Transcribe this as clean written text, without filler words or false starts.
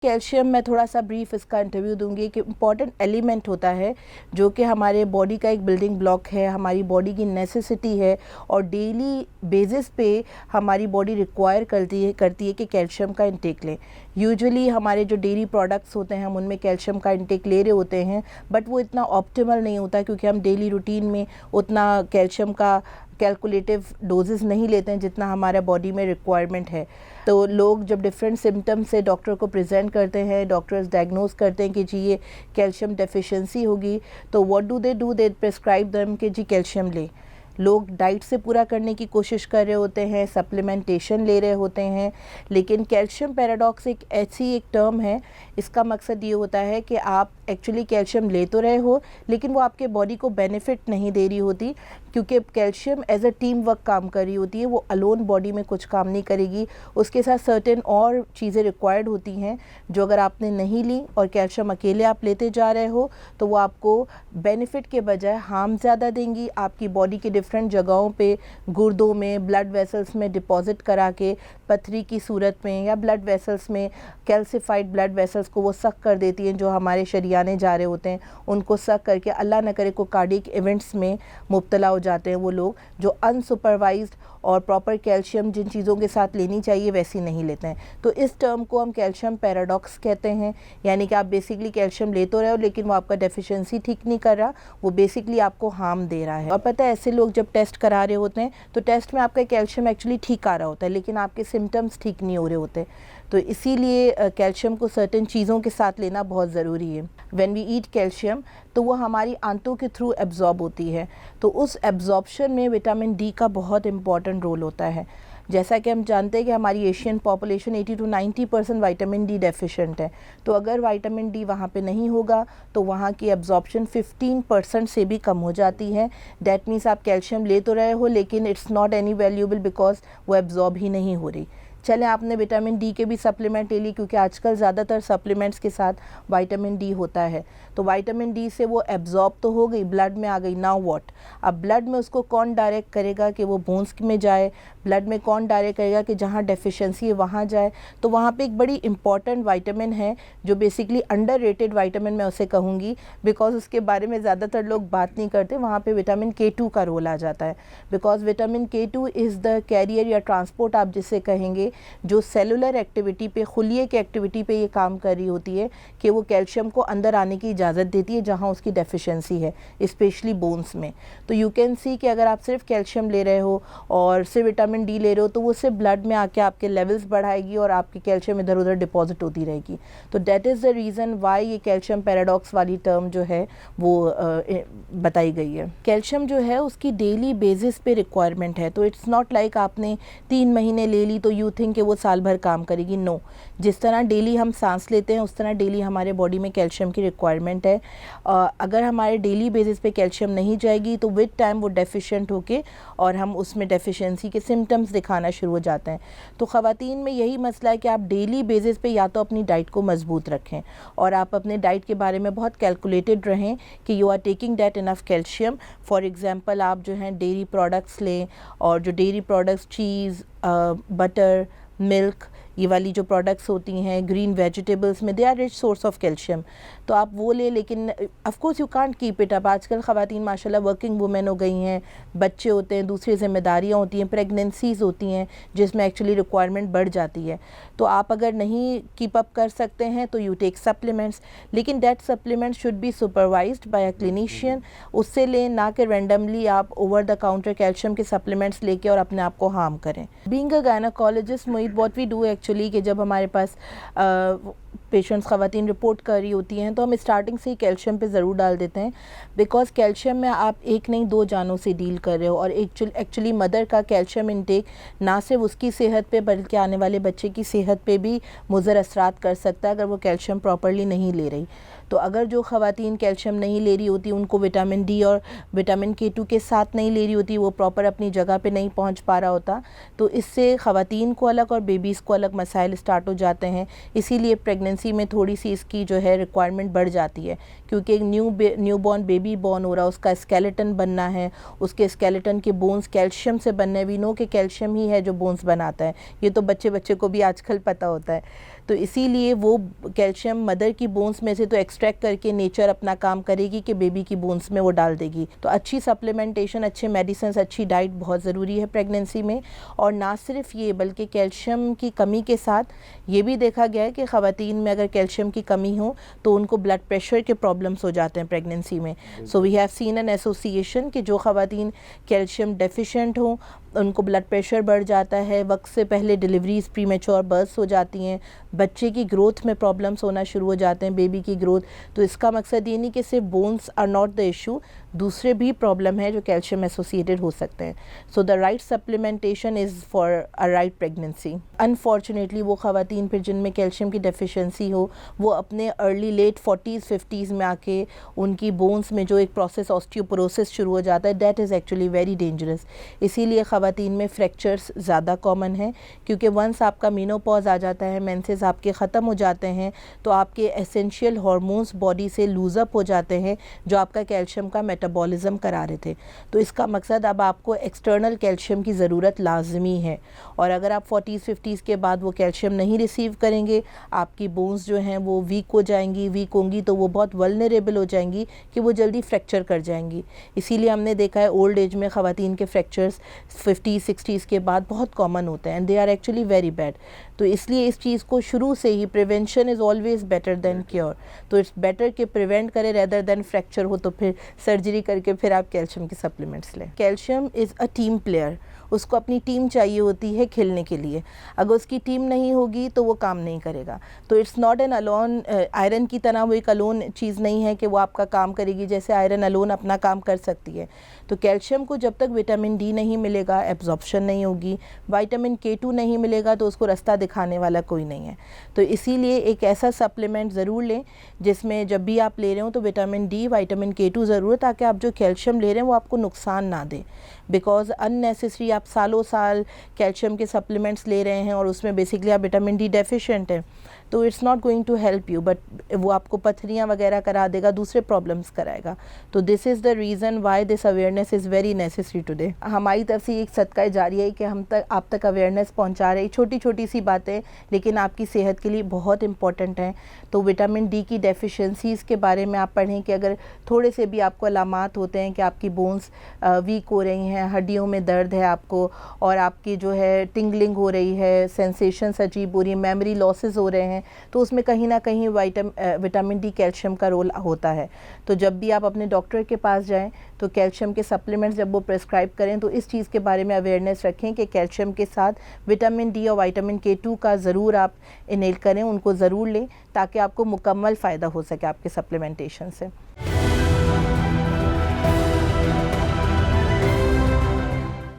Calcium मैं थोड़ा सा ब्रीफ इसका इंटरव्यू दूंगी कि इम्पॉर्टेंट एलिमेंट होता है जो कि हमारे बॉडी का एक बिल्डिंग ब्लॉक है, हमारी बॉडी की नेसेसिटी है और डेली बेसिस पे हमारी बॉडी रिक्वायर करती है कि कैल्शियम का इंटेक लें। यूजुअली हमारे जो डेयरी प्रोडक्ट्स होते हैं हम उनमें कैल्शियम का इंटेक ले रहे होते हैं, बट वो इतना ऑप्टिमल नहीं होता क्योंकि हम डेली रूटीन में उतना कैल्शियम का कैलकुलेटिव डोजेस नहीं लेते हैं जितना हमारा बॉडी में रिक्वायरमेंट है। तो लोग जब डिफरेंट सिम्टम्स से डॉक्टर को प्रेजेंट करते हैं, डॉक्टर्स डायग्नोज करते हैं कि जी ये कैल्शियम डेफिशिएंसी होगी, तो what do they prescribe them कि जी कैल्शियम ले। लोग डाइट से पूरा करने की कोशिश कर रहे होते हैं, सप्लीमेंटेशन ले रहे होते हैं, लेकिन कैल्शियम पैराडॉक्स एक ऐसी एक टर्म है, इसका मकसद ये होता है कि आप एक्चुअली कैल्शियम ले तो रहे हो लेकिन वो आपके बॉडी को बेनिफिट नहीं दे रही होती, क्योंकि calcium as a team work काम कर रही होती है। वो अलोन बॉडी में कुछ काम नहीं करेगी, उसके साथ सर्टेन और चीज़ें रिक्वायर्ड होती हैं जो अगर आपने नहीं ली और कैल्शियम अकेले आप लेते जा रहे हो तो वो आपको बेनिफिट के बजाय हार्म ज़्यादा देंगी। आपकी बॉडी के डिफरेंट जगहों पे गुर्दों में, ब्लड वेसल्स में डिपॉजिट करा के पथरी की सूरत में या ब्लड वेसल्स में कैल्सिफाइड ब्लड वेसल्स को वो सक कर देती हैं, जो हमारे शरियाने जा रहे होते हैं उनको सक करके अल्लाह न करे को कार्डियक इवेंट्स में मुब्तला हो जाते हैं वो लोग जो अनसुपरवाइज्ड और प्रॉपर कैल्शियम जिन चीज़ों के साथ लेनी चाहिए वैसी नहीं लेते हैं। तो इस टर्म को हम कैल्शियम पैराडॉक्स कहते हैं, यानी कि आप बेसिकली कैल्शियम ले तो रहे हो लेकिन वो आपका डेफिशिएंसी ठीक नहीं कर रहा, वो बेसिकली आपको हार्म दे रहा है। और पता है ऐसे लोग जब टेस्ट करा रहे होते हैं तो टेस्ट में आपका कैल्शियम एक्चुअली ठीक आ रहा होता है लेकिन आपके सिम्टम्स ठीक नहीं हो रहे होते। तो इसीलिए कैल्शियम को सर्टेन चीज़ों के साथ लेना बहुत ज़रूरी है। व्हेन वी ईट कैल्शियम तो वो हमारी आंतों के थ्रू एब्जॉर्ब होती है, तो उस एब्जॉर्प्शन में विटामिन डी का बहुत इंपॉर्टेंट रोल होता है। जैसा कि हम जानते हैं कि हमारी Asian population 80 to 90% vitamin D deficient है, तो अगर विटामिन डी वहाँ पे नहीं होगा तो वहाँ की एब्जॉर्प्शन 15% से भी कम हो जाती है। दैट मीन्स आप कैल्शियम ले तो रहे हो लेकिन it's not any valuable because वो एब्जॉर्ब ही नहीं हो रही। चले आपने विटामिन डी के भी सप्लीमेंट ले ली, क्योंकि आजकल ज़्यादातर सप्लीमेंट्स के साथ विटामिन डी होता है, तो विटामिन डी से वो एब्जॉर्ब तो हो गई, ब्लड में आ गई। नाउ व्हाट, अब ब्लड में उसको कौन डायरेक्ट करेगा कि वो बोन्स में जाए, ब्लड में कौन डायरेक्ट करेगा कि जहाँ डेफिशिएंसी है वहाँ जाए। तो वहाँ पे एक बड़ी इंपॉर्टेंट विटामिन है जो बेसिकली अंडररेटेड विटामिन मैं उसे कहूँगी बिकॉज उसके बारे में ज़्यादातर लोग बात नहीं करते। वहाँ पे विटामिन K2 का रोल आ जाता है, because vitamin K2 is the carrier या ट्रांसपोर्ट आप जिसे कहेंगे, जो सेलुलर एक्टिविटी पे, खुलिये की एक्टिविटी पे ये काम कर रही होती है कि वो कैल्शियम को अंदर आने की इजाज़त देती है जहाँ उसकी डेफिशिएंसी है, स्पेशली बोन्स में। तो यू कैन सी कि अगर आप सिर्फ कैल्शियम ले रहे हो और सिर्फ विटामिन डी ले रहे हो तो वो सिर्फ ब्लड में आके आपके लेवल्स बढ़ाएगी और आपकी कैल्शियम इधर उधर डिपॉजिट होती रहेगी। तो that is the reason why ये कैल्शियम पैराडॉक्स वाली टर्म जो है वो बताई गई है। कैल्शियम जो है उसकी डेली बेसिस पे रिक्वायरमेंट है, तो इट्स नॉट लाइक आपने 3 महीने ले ली तो यू थिंक कि वो साल भर काम करेगी। नो, जिस तरह डेली हम सांस लेते हैं उस तरह डेली हमारे बॉडी में कैल्शियम की रिक्वायरमेंट है। अगर हमारे डेली बेसिस पे कैल्शियम नहीं जाएगी तो विद टाइम वो डेफिशिएंट होके और हम उसमें डेफिशिएंसी के सिम्टम्स दिखाना शुरू हो जाते हैं। तो ख़वातीन में यही मसला है कि आप डेली बेसिस पे या तो अपनी डाइट को मजबूत रखें और आप अपने डाइट के बारे में बहुत कैलकुलेटेड रहें कि you are taking that enough calcium. For example आप जो हैं डेयरी प्रोडक्ट्स लें, और जो dairy products cheese, butter, milk, ये वाली जो प्रोडक्ट्स होती हैं, ग्रीन वेजिटेबल्स में they are rich source of calcium, तो आप वो ले। लेकिन of course you can't keep it up. आजकल ख़वातीन माशाल्लाह वर्किंग वुमेन हो गई हैं, बच्चे होते हैं, दूसरी जिम्मेदारियां होती हैं, प्रेगनेंसीज़ होती हैं जिसमें एक्चुअली रिक्वायरमेंट बढ़ जाती है। तो आप अगर नहीं कीप अप कर सकते हैं तो यू टेक सप्लीमेंट्स, लेकिन that supplement should be supervised by a clinician. उससे लें, ना कि रैंडमली आप ओवर द काउंटर कैल्शियम के सप्लीमेंट्स लेके और अपने आप को हार्म करें। Being a gynaecologist Mohit, what we do actually कि जब हमारे पास पेशेंट्स ख़वातीन रिपोर्ट कर रही होती हैं तो हम स्टार्टिंग से ही कैल्शियम पे ज़रूर डाल देते हैं, बिकॉज़ कैल्शियम में आप एक नहीं 2 जानों से डील कर रहे हो। और एक्चुअली मदर का कैल्शियम इंटेक ना सिर्फ उसकी सेहत पे बल्कि आने वाले बच्चे की सेहत पे भी मुज़र असरात कर सकता है अगर वो कैल्शियम प्रॉपरली नहीं ले रही। तो अगर जो ख़वातीन कैल्शियम नहीं ले रही होती, उनको विटामिन डी और विटामिन K2 के साथ नहीं ले रही होती, वो प्रॉपर अपनी जगह पे नहीं पहुंच पा रहा होता, तो इससे ख़वातीन को अलग और बेबीज़ को अलग मसाइल स्टार्ट हो जाते हैं। इसीलिए प्रेगनेंसी में थोड़ी सी इसकी जो है रिक्वायरमेंट बढ़ जाती है, क्योंकि एक न्यू बॉर्न बेबी बॉर्न हो रहा है, उसका स्केलेटन बनना है, उसके स्केलेटन के बोन्स कैल्शियम से बनने, वी नो कि कैल्शियम ही है जो बोन्स बनाता है। ये तो बच्चे को भी आजकल पता होता है। तो इसीलिए वो कैल्शियम मदर की बोन्स में से तो एक्सट्रैक्ट करके नेचर अपना काम करेगी कि बेबी की बोन्स में वो डाल देगी। तो अच्छी सप्लीमेंटेशन, अच्छे मेडिसिन, अच्छी डाइट बहुत ज़रूरी है प्रेगनेंसी में। और ना सिर्फ ये बल्कि कैल्शियम की कमी के साथ ये भी देखा गया है कि ख़वातीन में अगर कैल्शियम की कमी हो तो उनको ब्लड प्रेशर के प्रॉब्लम्स हो जाते हैं प्रेगनेंसी में। So we have seen an association कि जो ख़वातीन कैल्शियम डेफिशिएंट हों उनको ब्लड प्रेशर बढ़ जाता है, वक्त से पहले डिलीवरीज प्रीमेच्योर बर्थ्स हो जाती हैं, बच्चे की ग्रोथ में प्रॉब्लम्स होना शुरू हो जाते हैं, बेबी की ग्रोथ। तो इसका मकसद ये नहीं कि सिर्फ bones are not the issue, दूसरे भी प्रॉब्लम है जो कैल्शियम एसोसिएटेड हो सकते हैं। So the right supplementation is for a right pregnancy. Unfortunately वो ख़वातीन फिर जिनमें कैल्शियम की डेफिशिएंसी हो वो अपने अर्ली लेट 40s 50s में आके उनकी बोन्स में जो एक प्रोसेस ऑस्टियोपोरोसिस शुरू हो जाता है, that is actually very dangerous. इसीलिए ख़वातीन में फ्रैक्चर्स ज़्यादा कॉमन है, क्योंकि वंस आपका मेनोपॉज आ जाता है, मेंसेस आपके ख़त्म हो जाते हैं, तो आपके एसेंशियल हार्मोन्स बॉडी से लूज़अप हो जाते हैं जो आपका कैल्शियम का मेटाबॉलिज्म करा रहे थे। तो इसका मकसद अब आपको एक्सटर्नल कैल्शियम की ज़रूरत लाजमी है। और अगर आप 40s 50s के बाद वो कैल्शियम नहीं रिसीव करेंगे, आपकी बोन्स जो हैं वो वीक हो जाएंगी, वीक होंगी तो वो बहुत वल्नरेबल हो जाएंगी कि वो जल्दी फ्रैक्चर कर जाएंगी। इसीलिए हमने देखा है ओल्ड एज में ख़वातीन के फ्रैक्चर्स 50s 60s के बाद बहुत कॉमन होते हैं and they are actually very bad. तो इसलिए इस चीज़ को शुरू से ही prevention is always better than cure. तो इट्स बेटर कि प्रिवेंट करें रेदर देन फ्रैक्चर हो तो फिर सर्जरी करके फिर आप कैल्शियम की सप्लीमेंट्स लें। Calcium is a team player, उसको अपनी टीम चाहिए होती है खेलने के लिए। अगर उसकी टीम नहीं होगी तो वो काम नहीं करेगा। तो it's not an alone, iron की तरह वो एक अलोन चीज़ नहीं है कि वो आपका काम करेगी, जैसे आयरन अलोन अपना काम कर सकती है। तो कैल्शियम को जब तक विटामिन डी नहीं मिलेगा एब्जॉर्प्शन नहीं होगी, विटामिन K2 नहीं मिलेगा तो उसको रास्ता दिखाने वाला कोई नहीं है। तो इसीलिए एक ऐसा सप्लीमेंट ज़रूर लें जिसमें जब भी आप ले रहे हो तो विटामिन डी, विटामिन K2 ज़रूर, ताकि आप जो कैल्शियम ले रहे हैं वो आपको नुकसान ना दे। बिकॉज अननेसेसरी आप सालों साल कैल्शियम के सप्लीमेंट्स ले रहे हैं और उसमें बेसिकली आप विटामिन डी डेफिशिएंट हैं, तो it's not going to help you, but वो आपको पथरियाँ वगैरह करा देगा, दूसरे प्रॉब्लम्स कराएगा। तो this is the reason why this awareness is very necessary today. हमारी तरफ से एक सदका जारी है कि हम तक आप तक अवेयरनेस पहुंचा रहे, छोटी छोटी सी बातें लेकिन आपकी सेहत के लिए बहुत इंपॉर्टेंट हैं। तो विटामिन डी की डेफिशिएंसीज़ के बारे में आप पढ़ें कि अगर थोड़े से भी आपको अलामात होते हैं कि आपकी बोन्स वीक हो रही हैं, हड्डियों में दर्द है आपको, और आपकी जो है टिंगलिंग हो रही है, सेंसेशंस अजीब हो रही है, मेमोरी लॉसेस हो रहे हैं, तो उसमें कहीं ना कहीं विटामिन डी कैल्शियम का रोल होता है। तो जब भी आप अपने डॉक्टर के पास जाएं तो कैल्शियम के सप्लीमेंट्स जब वो प्रेस्क्राइब करें तो इस चीज़ के बारे में अवेयरनेस रखें कि कैल्शियम के साथ विटामिन डी और विटामिन K2 का ज़रूर आप इनेल करें, उनको ज़रूर लें ताकि आपको मुकम्मल फ़ायदा हो सके आपके सप्लीमेंटेशन से।